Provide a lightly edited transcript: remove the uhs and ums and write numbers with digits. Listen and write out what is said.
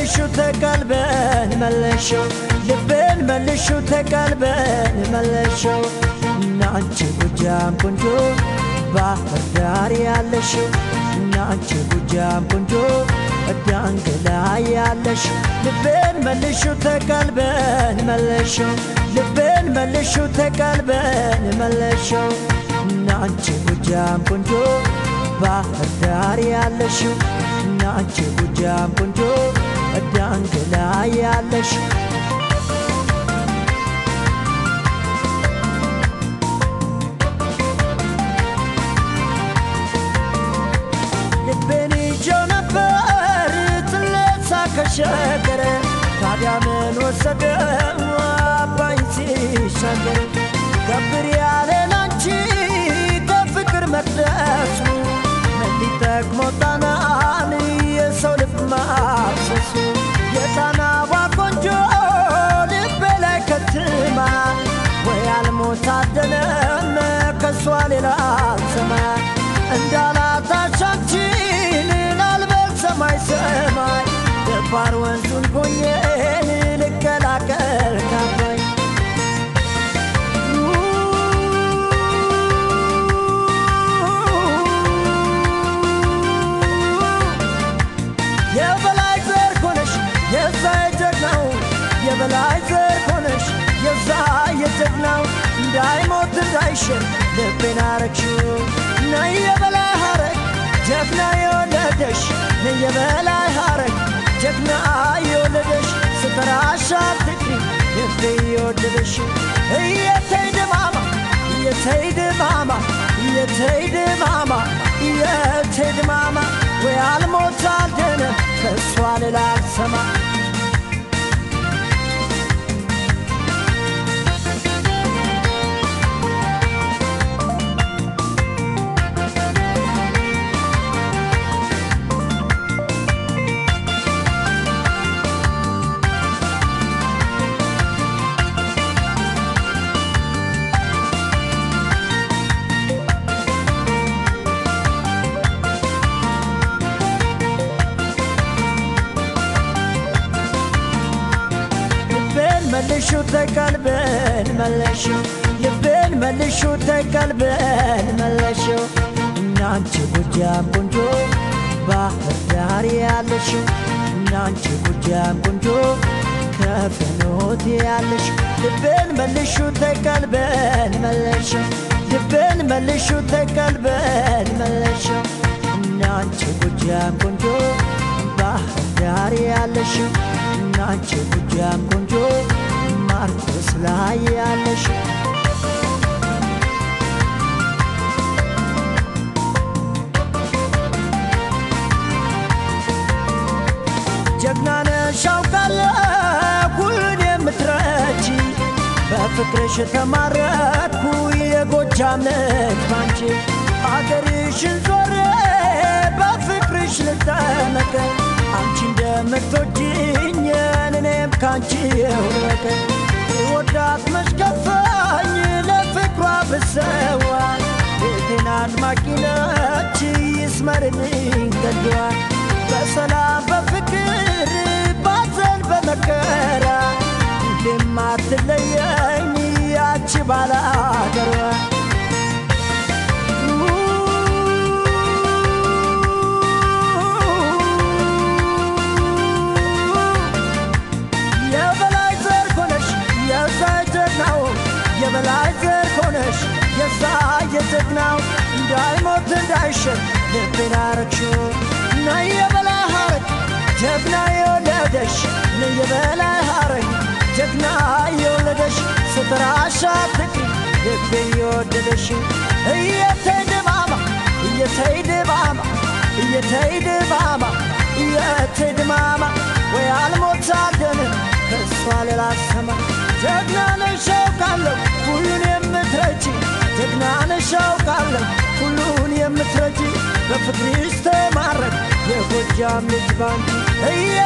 ملشو تقلبن ملشو لبن ملشو تقلبن ملشو نانچ بجام بنجو ባህር ዳር ያለሽው ናንቺ ጉጃም ቆንጆ ዳንግላ ያለሽ ልቤን መልሽው ተቀልበን መለሽው ልቤን መልሽው ተቀልበን መለሽው ናንቺ ጉጃም ቆንጆ ባህር ዳር ያለሽው ናንቺ ጉጃም ቆንጆ ዳንግላ ያለሽ شجرة تعدي من وسدم وبايسي شجرة كبري على نانشي كفكر مقدسو مليتك موتانا عني يسولف ما أبسسو يتانا وكنجو لبلا كتما ويعلمو تعدنا كسوالي لالسما اندالا تشانتين نالبل سماي سماي Parwan sun koye lekalakel kapai Ya balaizer konesh ya zayjagnaw ya balaizer konesh ya zayjagnaw dai mot daisher lebenarachu nay ya balai harek jagna yoledesh nay ya balai harek جبنا يولدش ستراشات تكري يفي يولدش هي تيد ماما هي تيد ماما هي تيد ماما هي تيد ماما ويعلموت عالدنا فسوال العالسما ملشو تقلبن ملشو لبن ملشو تقلبن ملشو نانچ بجام بنجو ባህር ዳር ያለሽው ናንቺ ጉጃም ቆንጆ ከፈኖት ያለሽ ልቤን መልሹ ተቀልበን መለሽው ልቤን መልሹ ተቀልበን መለሽው ናንቺ ጉጃም ቆንጆ ባህር ዳር ያለሽው ናንቺ ጉጃም ቆንጆ ማርቆስ ላይ ያለሽው جبنانا شوكالا كل يوم تراجي بفكرش تمارات كوي قجامنك بانجي عقريش الزوري بفكرش لتانك عمشي دمتوجيني ننام كانجي هولك ودات مش كفاني لفكرة بالسوا بيتنان ماكيناتي يسمرني كدوان بسلام بفكر بازل بمكرة لما تليني عجب على قروة يا بلاي زر كونش يا زايد ناو يا بلاي زر كونش يا زايد ناو دايموت دايشر لبنا ركشو نايا بلا هارك جبنا يولدش نايا بلا هارك جبنا يولدش ستراشاتك يبي يولدش هي تيد ماما هي تيد ماما هي تيد ماما هي تيد ماما ويعلموت عالدنا كسوال العسما جبنا نشوق علم كلون يمترجي جبنا نشوق علم كلون يمترجي بفكري استمرت يا قجام لجبانتي هي